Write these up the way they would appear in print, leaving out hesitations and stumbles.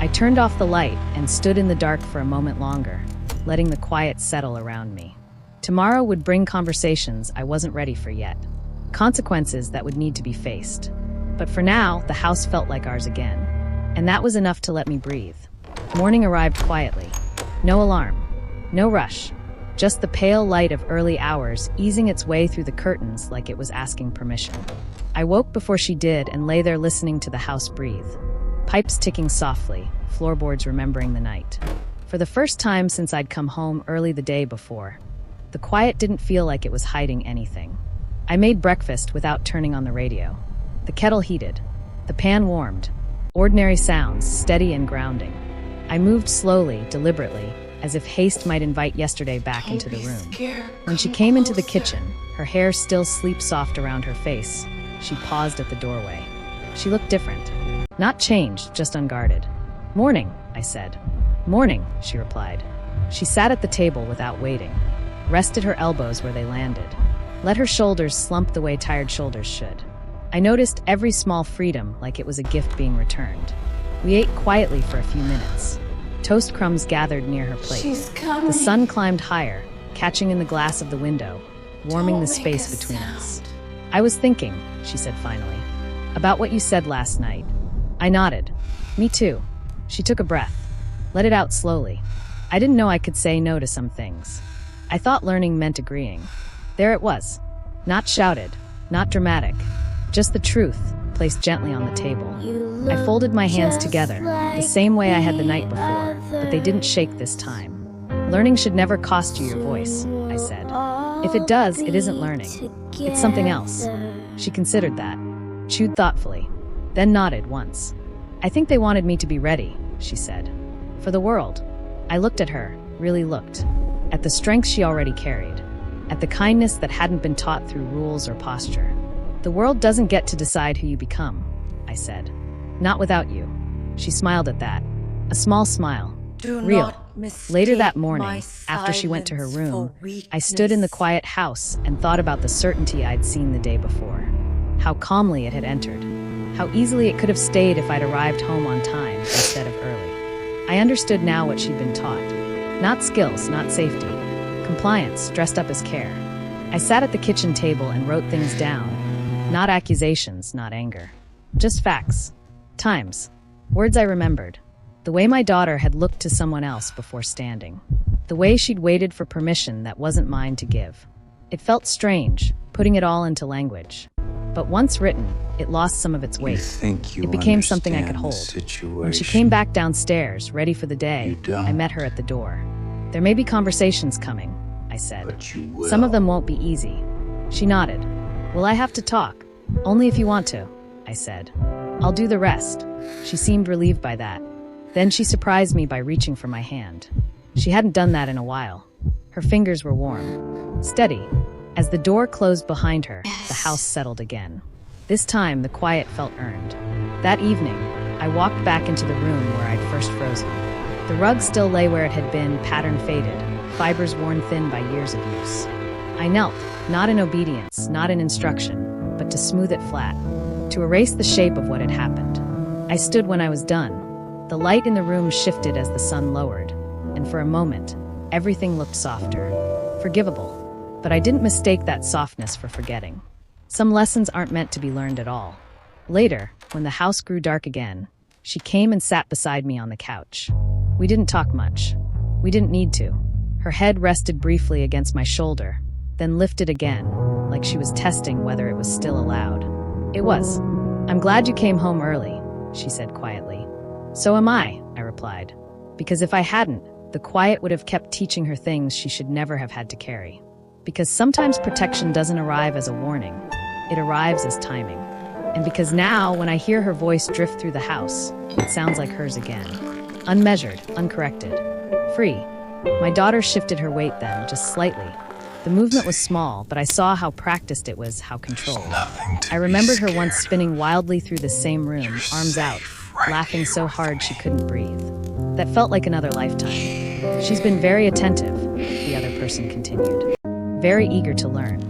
I turned off the light and stood in the dark for a moment longer, letting the quiet settle around me. Tomorrow would bring conversations I wasn't ready for yet, consequences that would need to be faced. But for now, the house felt like ours again, and that was enough to let me breathe. Morning arrived quietly. No alarm, no rush, just the pale light of early hours easing its way through the curtains like it was asking permission. I woke before she did and lay there listening to the house breathe. Pipes ticking softly, floorboards remembering the night. For the first time since I'd come home early the day before, the quiet didn't feel like it was hiding anything. I made breakfast without turning on the radio. The kettle heated, the pan warmed, ordinary sounds, steady and grounding. I moved slowly, deliberately, as if haste might invite yesterday back into the room. When she came into the kitchen, her hair still sleep-soft around her face, she paused at the doorway. She looked different. Not changed, just unguarded. "Morning," I said. "Morning," she replied. She sat at the table without waiting, rested her elbows where they landed, let her shoulders slump the way tired shoulders should. I noticed every small freedom like it was a gift being returned. We ate quietly for a few minutes. Toast crumbs gathered near her plate. The sun climbed higher, catching in the glass of the window, warming the space between us. "I was thinking," she said finally, "about what you said last night." I nodded. "Me too." She took a breath, let it out slowly. I didn't know I could say no to some things. I thought learning meant agreeing. There it was. Not shouted, not dramatic, just the truth, placed gently on the table. I folded my hands together, the same way I had the night before, but they didn't shake this time. "Learning should never cost you your voice," I said. "If it does, it isn't learning. It's something else." She considered that, chewed thoughtfully, then nodded once. "I think they wanted me to be ready," she said. "For the world." I looked at her, really looked, at the strength she already carried, at the kindness that hadn't been taught through rules or posture. "The world doesn't get to decide who you become," I said. "Not without you." She smiled at that, a small smile, real. Later that morning, after she went to her room, I stood in the quiet house and thought about the certainty I'd seen the day before. How calmly it had entered. How easily it could have stayed if I'd arrived home on time instead of early. I understood now what she'd been taught. Not skills, not safety. Compliance, dressed up as care. I sat at the kitchen table and wrote things down. Not accusations, not anger. Just facts. Times. Words I remembered. The way my daughter had looked to someone else before standing. The way she'd waited for permission that wasn't mine to give. It felt strange, putting it all into language. But once written, it lost some of its weight. It became something I could hold. When she came back downstairs, ready for the day, I met her at the door. "There may be conversations coming," I said. "Some of them won't be easy." She nodded. "Will I have to talk?" "Only if you want to," I said. "I'll do the rest." She seemed relieved by that. Then she surprised me by reaching for my hand. She hadn't done that in a while. Her fingers were warm, steady. As the door closed behind her, the house settled again. This time, the quiet felt earned. That evening, I walked back into the room where I'd first frozen. The rug still lay where it had been, pattern faded, fibers worn thin by years of use. I knelt, not in obedience, not in instruction, but to smooth it flat, to erase the shape of what had happened. I stood when I was done. The light in the room shifted as the sun lowered, and for a moment, everything looked softer, forgivable. But I didn't mistake that softness for forgetting. Some lessons aren't meant to be learned at all. Later, when the house grew dark again, she came and sat beside me on the couch. We didn't talk much. We didn't need to. Her head rested briefly against my shoulder, then lifted again, like she was testing whether it was still allowed. "It was. I'm glad you came home early," she said quietly. "So am I," I replied. Because if I hadn't, the quiet would have kept teaching her things she should never have had to carry. Because sometimes protection doesn't arrive as a warning, it arrives as timing. And because now, when I hear her voice drift through the house, it sounds like hers again. Unmeasured, uncorrected, free. My daughter shifted her weight then, just slightly. The movement was small, but I saw how practiced it was, how controlled. I remembered her once spinning wildly through the same room, arms out, laughing so hard she couldn't breathe. That felt like another lifetime. "She's been very attentive," the other person continued. "Very eager to learn."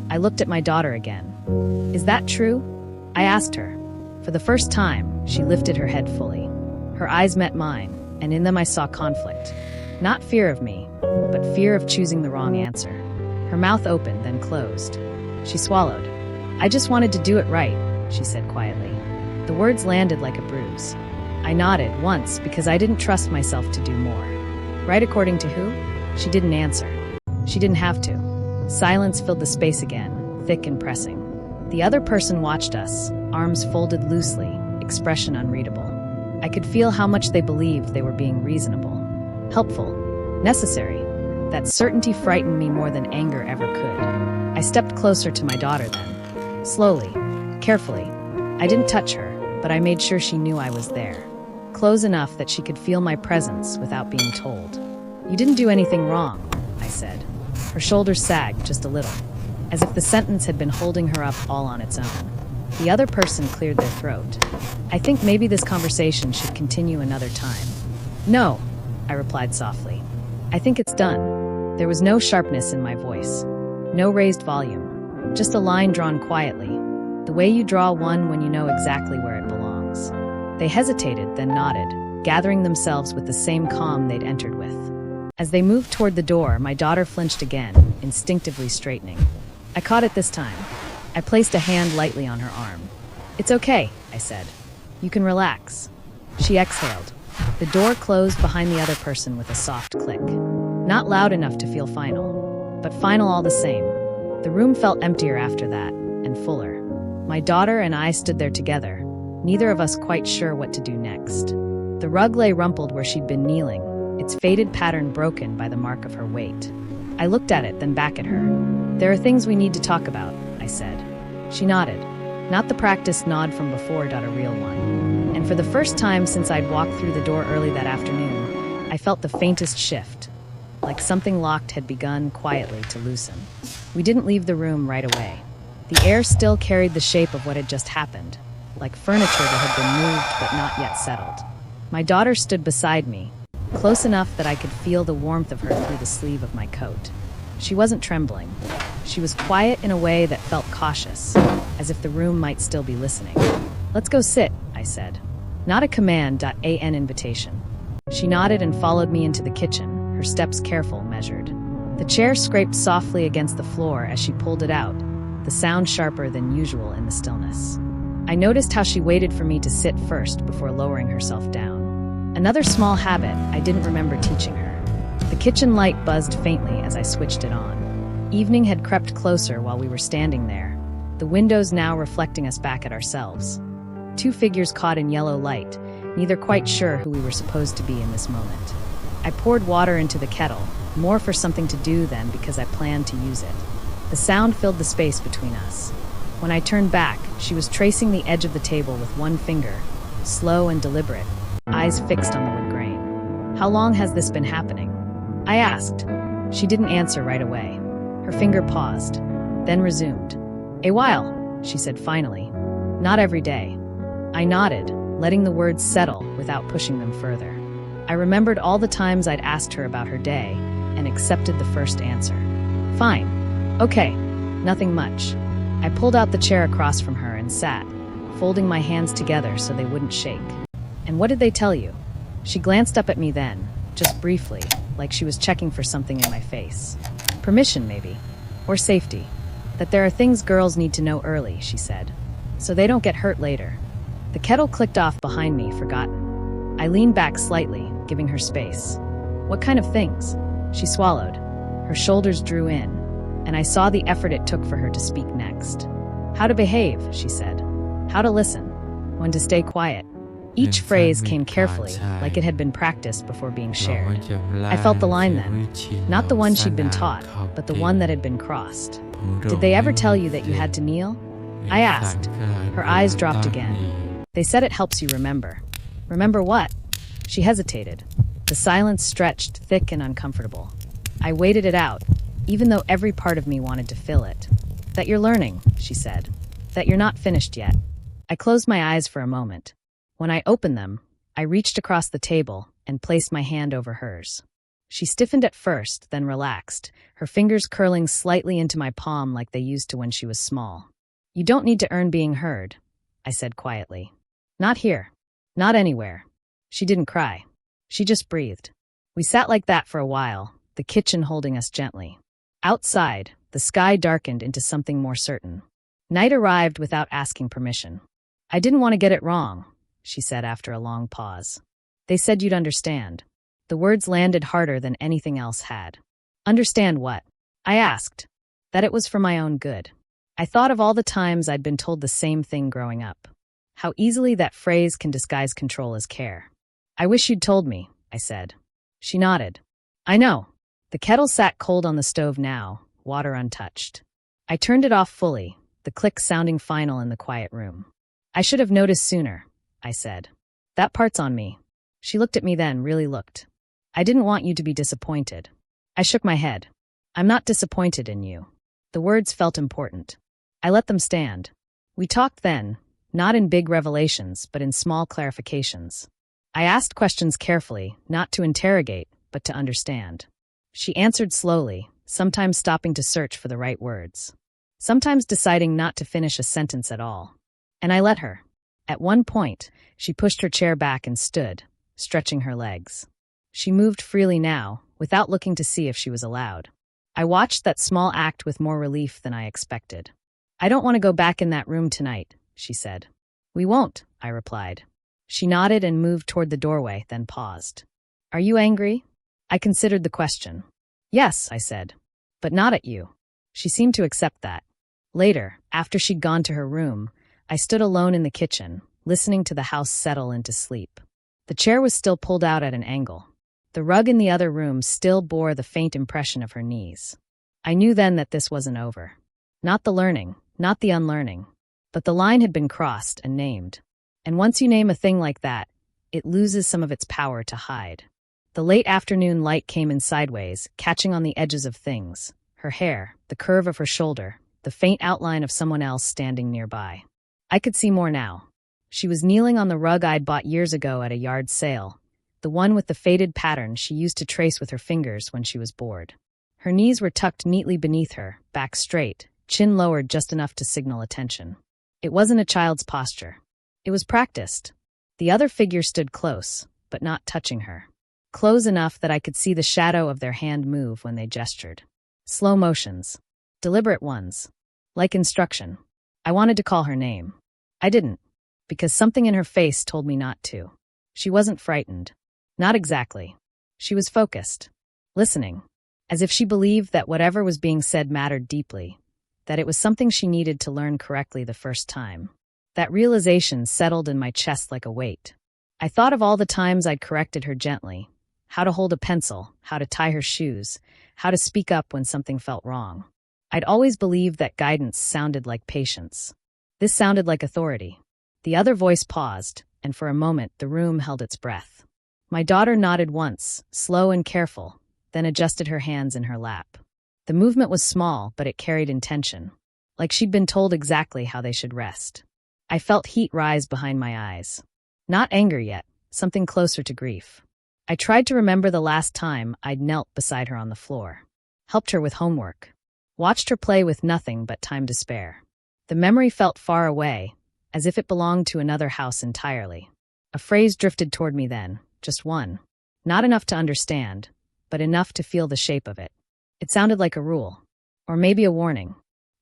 I looked at my daughter again. "Is that true?" I asked her. For the first time, she lifted her head fully. Her eyes met mine, and in them I saw conflict. Not fear of me, but fear of choosing the wrong answer. Her mouth opened, then closed. She swallowed. "I just wanted to do it right," she said quietly. The words landed like a bruise. I nodded once because I didn't trust myself to do more. Right according to who? She didn't answer. She didn't have to. Silence filled the space again, thick and pressing. The other person watched us, arms folded loosely, expression unreadable. I could feel how much they believed they were being reasonable, helpful, necessary. That certainty frightened me more than anger ever could. I stepped closer to my daughter then. Slowly, carefully. I didn't touch her, but I made sure she knew I was there. Close enough that she could feel my presence without being told. "You didn't do anything wrong," I said. Her shoulders sagged just a little, as if the sentence had been holding her up all on its own. The other person cleared their throat. "I think maybe this conversation should continue another time." "No," I replied softly. "I think it's done." There was no sharpness in my voice, no raised volume, just a line drawn quietly, the way you draw one when you know exactly where it belongs. They hesitated, then nodded, gathering themselves with the same calm they'd entered with. As they moved toward the door, my daughter flinched again, instinctively straightening. I caught it this time. I placed a hand lightly on her arm. "It's okay," I said. "You can relax." She exhaled. The door closed behind the other person with a soft click. Not loud enough to feel final, but final all the same. The room felt emptier after that, and fuller. My daughter and I stood there together, neither of us quite sure what to do next. The rug lay rumpled where she'd been kneeling, its faded pattern broken by the mark of her weight. I looked at it, then back at her. "There are things we need to talk about," I said. She nodded. Not the practiced nod from before, a real one. And for the first time since I'd walked through the door early that afternoon, I felt the faintest shift, like something locked had begun quietly to loosen. We didn't leave the room right away. The air still carried the shape of what had just happened, like furniture that had been moved but not yet settled. My daughter stood beside me, close enough that I could feel the warmth of her through the sleeve of my coat. She wasn't trembling. She was quiet in a way that felt cautious, as if the room might still be listening. "Let's go sit," I said. Not a command, an invitation. She nodded and followed me into the kitchen, her steps careful, measured. The chair scraped softly against the floor as she pulled it out, the sound sharper than usual in the stillness. I noticed how she waited for me to sit first before lowering herself down. Another small habit I didn't remember teaching her. The kitchen light buzzed faintly as I switched it on. Evening had crept closer while we were standing there, the windows now reflecting us back at ourselves. Two figures caught in yellow light, neither quite sure who we were supposed to be in this moment. I poured water into the kettle, more for something to do than because I planned to use it. The sound filled the space between us. When I turned back, she was tracing the edge of the table with one finger, slow and deliberate, eyes fixed on the wood grain. "How long has this been happening?" I asked. She didn't answer right away. Her finger paused, then resumed. "A while," she said finally. "Not every day." I nodded, letting the words settle without pushing them further. I remembered all the times I'd asked her about her day and accepted the first answer. "Fine. Okay. Nothing much." I pulled out the chair across from her and sat, folding my hands together so they wouldn't shake. "And what did they tell you?" She glanced up at me then, just briefly, like she was checking for something in my face. "Permission, maybe. Or safety. That there are things girls need to know early," she said, "so they don't get hurt later." The kettle clicked off behind me, forgotten. I leaned back slightly, giving her space. "What kind of things?" She swallowed. Her shoulders drew in, and I saw the effort it took for her to speak next. "How to behave," she said. "How to listen. When to stay quiet." Each phrase came carefully, like it had been practiced before being shared. I felt the line then, not the one she'd been taught, but the one that had been crossed. "Did they ever tell you that you had to kneel?" I asked. Her eyes dropped again. "They said it helps you remember." "Remember what?" She hesitated. The silence stretched, thick and uncomfortable. I waited it out, even though every part of me wanted to fill it. "That you're learning," she said. "That you're not finished yet." I closed my eyes for a moment. When I opened them, I reached across the table and placed my hand over hers. She stiffened at first, then relaxed, her fingers curling slightly into my palm like they used to when she was small. "You don't need to earn being heard," I said quietly. "Not here. Not anywhere." She didn't cry. She just breathed. We sat like that for a while, the kitchen holding us gently. Outside, the sky darkened into something more certain. Night arrived without asking permission. I didn't want to get it wrong, she said after a long pause. They said you'd understand. The words landed harder than anything else had. Understand what? I asked. That it was for my own good. I thought of all the times I'd been told the same thing growing up. How easily that phrase can disguise control as care. I wish you'd told me, I said. She nodded. I know. The kettle sat cold on the stove now, water untouched. I turned it off fully, the click sounding final in the quiet room. I should have noticed sooner, I said. That part's on me. She looked at me then, really looked. I didn't want you to be disappointed. I shook my head. I'm not disappointed in you. The words felt important. I let them stand. We talked then, not in big revelations, but in small clarifications. I asked questions carefully, not to interrogate, but to understand. She answered slowly, sometimes stopping to search for the right words. Sometimes deciding not to finish a sentence at all. And I let her. At one point, she pushed her chair back and stood, stretching her legs. She moved freely now, without looking to see if she was allowed. I watched that small act with more relief than I expected. I don't want to go back in that room tonight, she said. We won't, I replied. She nodded and moved toward the doorway, then paused. Are you angry? I considered the question. Yes, I said. But not at you. She seemed to accept that. Later, after she'd gone to her room, I stood alone in the kitchen, listening to the house settle into sleep. The chair was still pulled out at an angle. The rug in the other room still bore the faint impression of her knees. I knew then that this wasn't over. Not the learning, not the unlearning. But the line had been crossed and named. And once you name a thing like that, it loses some of its power to hide. The late afternoon light came in sideways, catching on the edges of things. Her hair, the curve of her shoulder, the faint outline of someone else standing nearby. I could see more now. She was kneeling on the rug I'd bought years ago at a yard sale, the one with the faded pattern she used to trace with her fingers when she was bored. Her knees were tucked neatly beneath her, back straight, chin lowered just enough to signal attention. It wasn't a child's posture. It was practiced. The other figure stood close, but not touching her. Close enough that I could see the shadow of their hand move when they gestured. Slow motions. Deliberate ones. Like instruction. I wanted to call her name. I didn't, because something in her face told me not to. She wasn't frightened. Not exactly. She was focused. Listening. As if she believed that whatever was being said mattered deeply. That it was something she needed to learn correctly the first time. That realization settled in my chest like a weight. I thought of all the times I'd corrected her gently. How to hold a pencil, how to tie her shoes, how to speak up when something felt wrong. I'd always believed that guidance sounded like patience. This sounded like authority. The other voice paused, and for a moment the room held its breath. My daughter nodded once, slow and careful, then adjusted her hands in her lap. The movement was small, but it carried intention, like she'd been told exactly how they should rest. I felt heat rise behind my eyes. Not anger yet, something closer to grief. I tried to remember the last time I'd knelt beside her on the floor, helped her with homework, watched her play with nothing but time to spare. The memory felt far away, as if it belonged to another house entirely. A phrase drifted toward me then, just one. Not enough to understand, but enough to feel the shape of it. It sounded like a rule, or maybe a warning.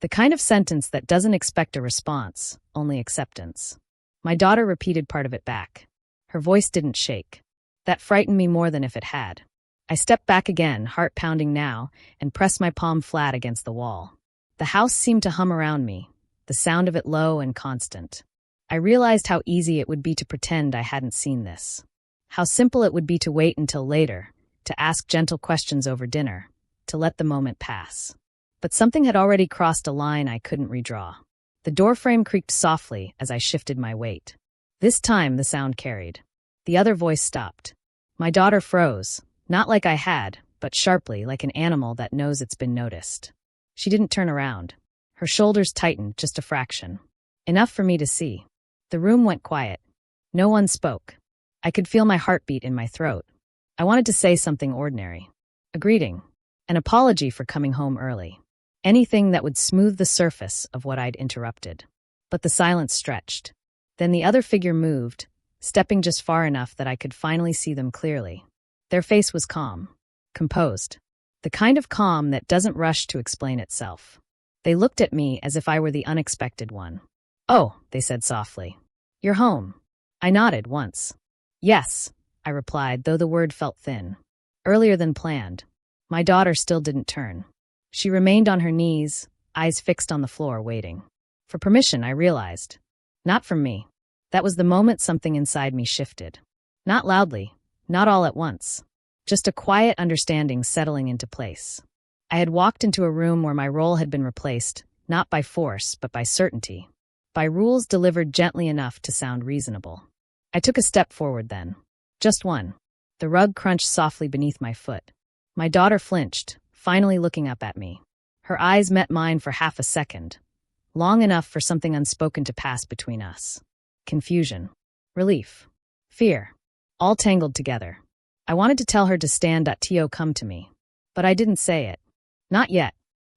The kind of sentence that doesn't expect a response, only acceptance. My daughter repeated part of it back. Her voice didn't shake. That frightened me more than if it had. I stepped back again, heart pounding now, and pressed my palm flat against the wall. The house seemed to hum around me, the sound of it low and constant. I realized how easy it would be to pretend I hadn't seen this. How simple it would be to wait until later, to ask gentle questions over dinner, to let the moment pass. But something had already crossed a line I couldn't redraw. The doorframe creaked softly as I shifted my weight. This time the sound carried. The other voice stopped. My daughter froze, not like I had, but sharply, like an animal that knows it's been noticed. She didn't turn around. Her shoulders tightened just a fraction. Enough for me to see. The room went quiet. No one spoke. I could feel my heartbeat in my throat. I wanted to say something ordinary. A greeting. An apology for coming home early. Anything that would smooth the surface of what I'd interrupted. But the silence stretched. Then the other figure moved, stepping just far enough that I could finally see them clearly. Their face was calm, composed, the kind of calm that doesn't rush to explain itself. They looked at me as if I were the unexpected one. "Oh," they said softly. "You're home." I nodded once. "Yes," I replied, though the word felt thin. Earlier than planned. My daughter still didn't turn. She remained on her knees, eyes fixed on the floor, waiting. For permission, I realized. Not from me. That was the moment something inside me shifted. Not loudly, not all at once. Just a quiet understanding settling into place. I had walked into a room where my role had been replaced, not by force, but by certainty. By rules delivered gently enough to sound reasonable. I took a step forward then. Just one. The rug crunched softly beneath my foot. My daughter flinched, finally looking up at me. Her eyes met mine for half a second, long enough for something unspoken to pass between us. Confusion. Relief. Fear. All tangled together. I wanted to tell her to stand. Come to me. But I didn't say it. Not yet.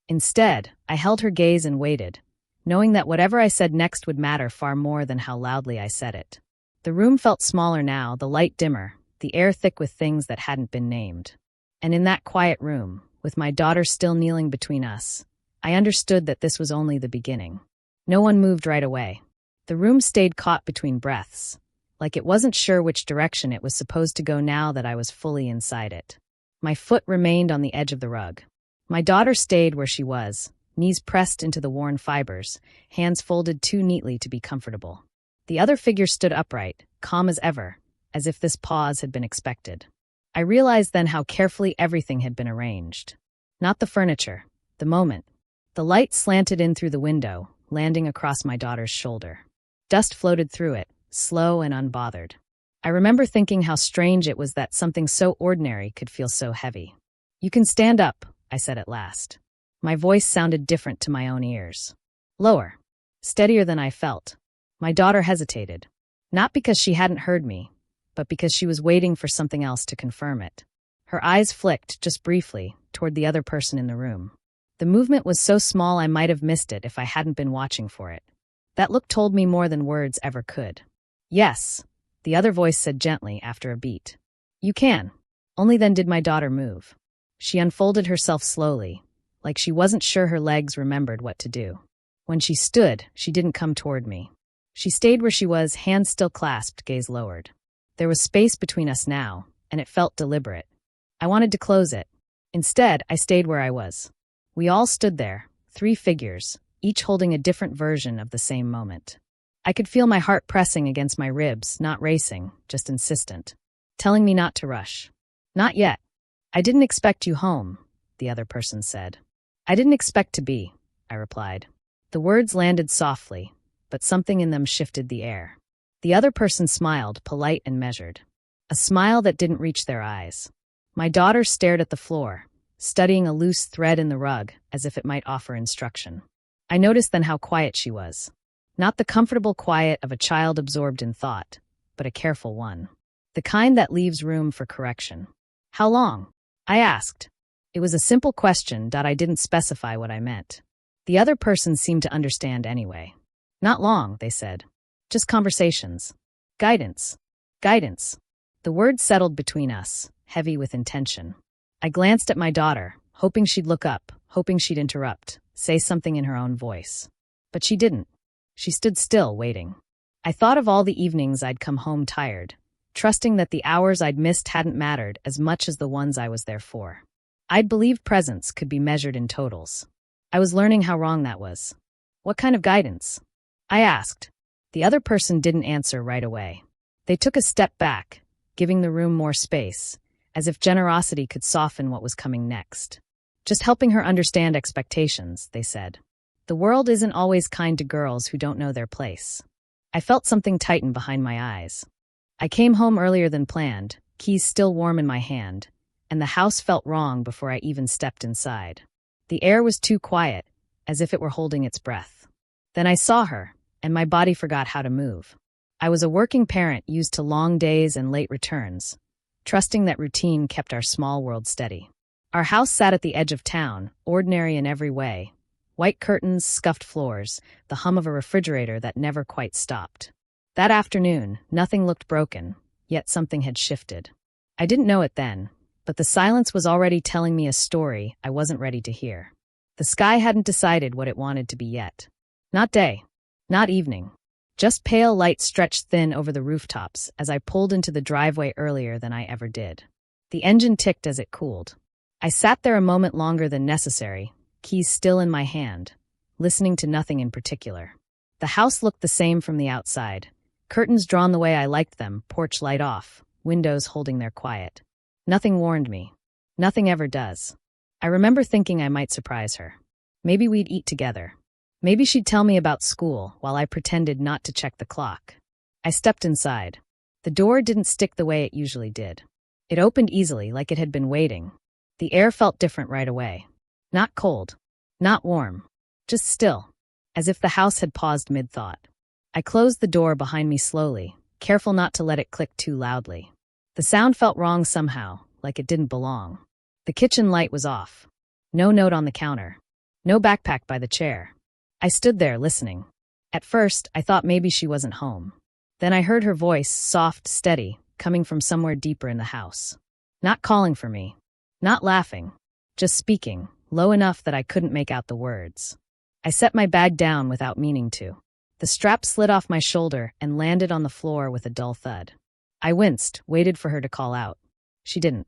Instead, I held her gaze and waited, knowing that whatever I said next would matter far more than how loudly I said it. The room felt smaller now, the light dimmer, the air thick with things that hadn't been named. And in that quiet room, with my daughter still kneeling between us, I understood that this was only the beginning. No one moved right away. The room stayed caught between breaths, like it wasn't sure which direction it was supposed to go now that I was fully inside it. My foot remained on the edge of the rug. My daughter stayed where she was, knees pressed into the worn fibers, hands folded too neatly to be comfortable. The other figure stood upright, calm as ever, as if this pause had been expected. I realized then how carefully everything had been arranged. Not the furniture, the moment. The light slanted in through the window, landing across my daughter's shoulder. Dust floated through it, slow and unbothered. I remember thinking how strange it was that something so ordinary could feel so heavy. "You can stand up," I said at last. My voice sounded different to my own ears. Lower. Steadier than I felt. My daughter hesitated. Not because she hadn't heard me, but because she was waiting for something else to confirm it. Her eyes flicked, just briefly, toward the other person in the room. The movement was so small I might have missed it if I hadn't been watching for it. That look told me more than words ever could. "Yes," the other voice said gently after a beat. "You can." Only then did my daughter move. She unfolded herself slowly, like she wasn't sure her legs remembered what to do. When she stood, she didn't come toward me. She stayed where she was, hands still clasped, gaze lowered. There was space between us now, and it felt deliberate. I wanted to close it. Instead, I stayed where I was. We all stood there, 3 figures, each holding a different version of the same moment. I could feel my heart pressing against my ribs, not racing, just insistent, telling me not to rush. "Not yet. I didn't expect you home," the other person said. "I didn't expect to be," I replied. The words landed softly, but something in them shifted the air. The other person smiled, polite and measured. A smile that didn't reach their eyes. My daughter stared at the floor, studying a loose thread in the rug as if it might offer instruction. I noticed then how quiet she was. Not the comfortable quiet of a child absorbed in thought, but a careful one. The kind that leaves room for correction. "How long?" I asked. It was a simple question. I didn't specify what I meant. The other person seemed to understand anyway. "Not long," they said. "Just conversations. Guidance. Guidance." The words settled between us, heavy with intention. I glanced at my daughter, hoping she'd look up, hoping she'd interrupt, say something in her own voice. But she didn't. She stood still, waiting. I thought of all the evenings I'd come home tired, trusting that the hours I'd missed hadn't mattered as much as the ones I was there for. I'd believed presence could be measured in totals. I was learning how wrong that was. "What kind of guidance?" I asked. The other person didn't answer right away. They took a step back, giving the room more space, as if generosity could soften what was coming next. "Just helping her understand expectations," they said. "The world isn't always kind to girls who don't know their place." I felt something tighten behind my eyes. I came home earlier than planned, keys still warm in my hand, and the house felt wrong before I even stepped inside. The air was too quiet, as if it were holding its breath. Then I saw her, and my body forgot how to move. I was a working parent used to long days and late returns, trusting that routine kept our small world steady. Our house sat at the edge of town, ordinary in every way. White curtains, scuffed floors, the hum of a refrigerator that never quite stopped. That afternoon, nothing looked broken, yet something had shifted. I didn't know it then, but the silence was already telling me a story I wasn't ready to hear. The sky hadn't decided what it wanted to be yet. Not day, not evening. Just pale light stretched thin over the rooftops as I pulled into the driveway earlier than I ever did. The engine ticked as it cooled. I sat there a moment longer than necessary, keys still in my hand, listening to nothing in particular. The house looked the same from the outside. Curtains drawn the way I liked them, porch light off, windows holding their quiet. Nothing warned me. Nothing ever does. I remember thinking I might surprise her. Maybe we'd eat together. Maybe she'd tell me about school while I pretended not to check the clock. I stepped inside. The door didn't stick the way it usually did. It opened easily, like it had been waiting. The air felt different right away. Not cold. Not warm. Just still. As if the house had paused mid-thought. I closed the door behind me slowly, careful not to let it click too loudly. The sound felt wrong somehow, like it didn't belong. The kitchen light was off. No note on the counter. No backpack by the chair. I stood there, listening. At first, I thought maybe she wasn't home. Then I heard her voice, soft, steady, coming from somewhere deeper in the house. Not calling for me. Not laughing. Just speaking, low enough that I couldn't make out the words. I set my bag down without meaning to. The strap slid off my shoulder and landed on the floor with a dull thud. I winced, waited for her to call out. She didn't.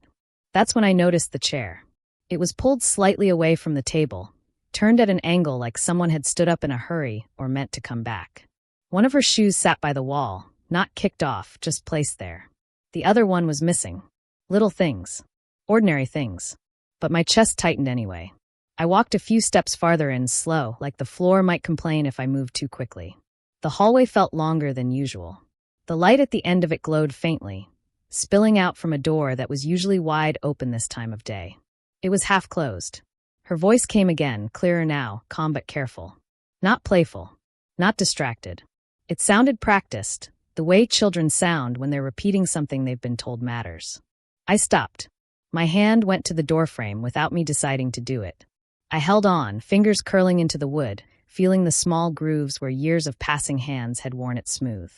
That's when I noticed the chair. It was pulled slightly away from the table, turned at an angle like someone had stood up in a hurry or meant to come back. One of her shoes sat by the wall, not kicked off, just placed there. The other one was missing. Little things. Ordinary things. But my chest tightened anyway. I walked a few steps farther in, slow, like the floor might complain if I moved too quickly. The hallway felt longer than usual. The light at the end of it glowed faintly, spilling out from a door that was usually wide open this time of day. It was half closed. Her voice came again, clearer now, calm but careful. Not playful. Not distracted. It sounded practiced, the way children sound when they're repeating something they've been told matters. I stopped. My hand went to the doorframe without me deciding to do it. I held on, fingers curling into the wood, feeling the small grooves where years of passing hands had worn it smooth.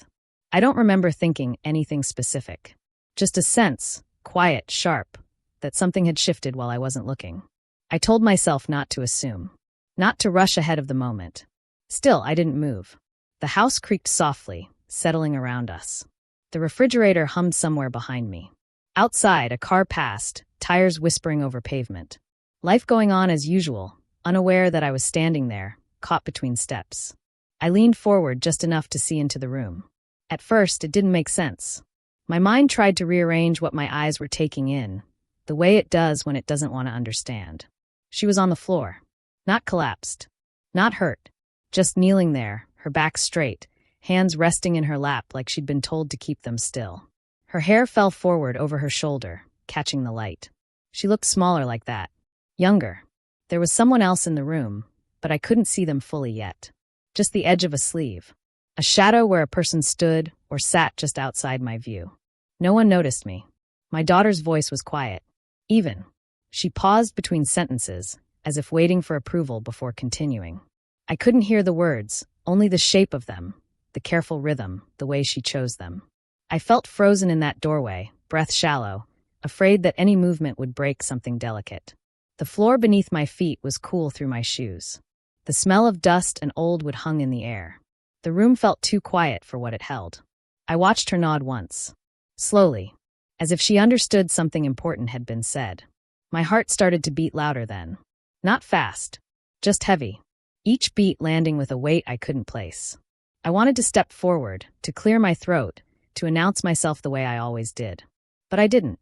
I don't remember thinking anything specific. Just a sense, quiet, sharp, that something had shifted while I wasn't looking. I told myself not to assume. Not to rush ahead of the moment. Still, I didn't move. The house creaked softly, settling around us. The refrigerator hummed somewhere behind me. Outside, a car passed, tires whispering over pavement. Life going on as usual, unaware that I was standing there, caught between steps. I leaned forward just enough to see into the room. At first, it didn't make sense. My mind tried to rearrange what my eyes were taking in, the way it does when it doesn't want to understand. She was on the floor. Not collapsed. Not hurt. Just kneeling there, her back straight, hands resting in her lap like she'd been told to keep them still. Her hair fell forward over her shoulder, catching the light. She looked smaller like that. Younger. There was someone else in the room, but I couldn't see them fully yet. Just the edge of a sleeve. A shadow where a person stood or sat just outside my view. No one noticed me. My daughter's voice was quiet. Even. She paused between sentences, as if waiting for approval before continuing. I couldn't hear the words, only the shape of them, the careful rhythm, the way she chose them. I felt frozen in that doorway, breath shallow, afraid that any movement would break something delicate. The floor beneath my feet was cool through my shoes. The smell of dust and old wood hung in the air. The room felt too quiet for what it held. I watched her nod once. Slowly, as if she understood something important had been said. My heart started to beat louder then. Not fast, just heavy. Each beat landing with a weight I couldn't place. I wanted to step forward, to clear my throat, to announce myself the way I always did. But I didn't.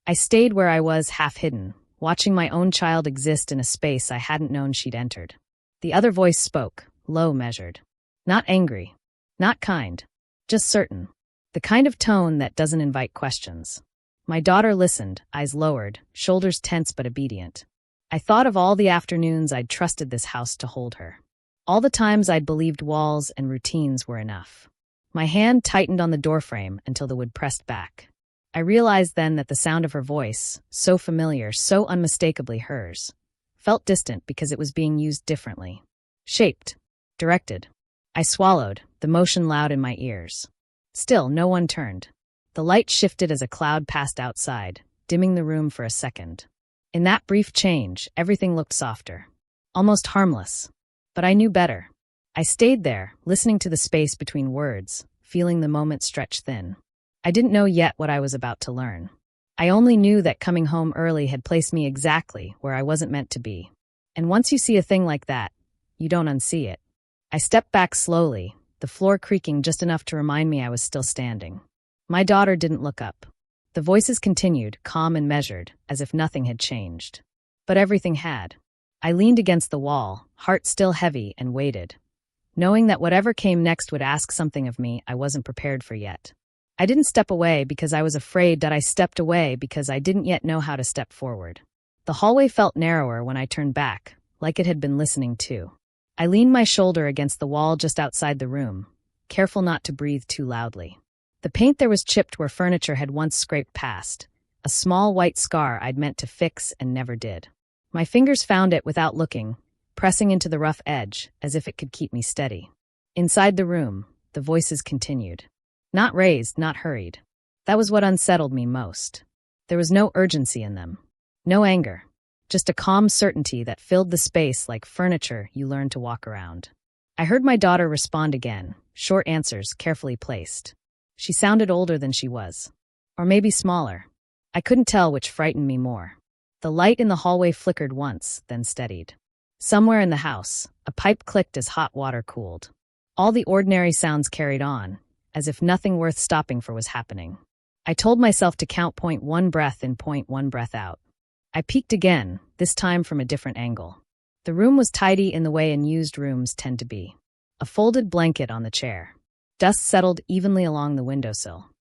I stayed where I was, half hidden, watching my own child exist in a space I hadn't known she'd entered. The other voice spoke, low, measured. Not angry. Not kind. Just certain. The kind of tone that doesn't invite questions. My daughter listened, eyes lowered, shoulders tense but obedient. I thought of all the afternoons I'd trusted this house to hold her. All the times I'd believed walls and routines were enough. My hand tightened on the doorframe until the wood pressed back. I realized then that the sound of her voice, so familiar, so unmistakably hers, felt distant because it was being used differently. Shaped. Directed. I swallowed, the motion loud in my ears. Still, no one turned. The light shifted as a cloud passed outside, dimming the room for a second. In that brief change, everything looked softer. Almost harmless. But I knew better. I stayed there, listening to the space between words, feeling the moment stretch thin. I didn't know yet what I was about to learn. I only knew that coming home early had placed me exactly where I wasn't meant to be. And once you see a thing like that, you don't unsee it. I stepped back slowly, the floor creaking just enough to remind me I was still standing. My daughter didn't look up. The voices continued, calm and measured, as if nothing had changed. But everything had. I leaned against the wall, heart still heavy, and waited, knowing that whatever came next would ask something of me I wasn't prepared for yet. I didn't step away because I was afraid that I stepped away because I didn't yet know how to step forward. The hallway felt narrower when I turned back, like it had been listening too. I leaned my shoulder against the wall just outside the room, careful not to breathe too loudly. The paint there was chipped where furniture had once scraped past, a small white scar I'd meant to fix and never did. My fingers found it without looking, pressing into the rough edge, as if it could keep me steady. Inside the room, the voices continued. Not raised, not hurried. That was what unsettled me most. There was no urgency in them. No anger. Just a calm certainty that filled the space like furniture you learn to walk around. I heard my daughter respond again, short answers carefully placed. She sounded older than she was. Or maybe smaller. I couldn't tell which frightened me more. The light in the hallway flickered once, then steadied. Somewhere in the house, a pipe clicked as hot water cooled. All the ordinary sounds carried on, as if nothing worth stopping for was happening. I told myself to count point one breath in, point one breath out. I peeked again, this time from a different angle. The room was tidy in the way unused rooms tend to be. A folded blanket on the chair. Dust settled evenly along the windowsill.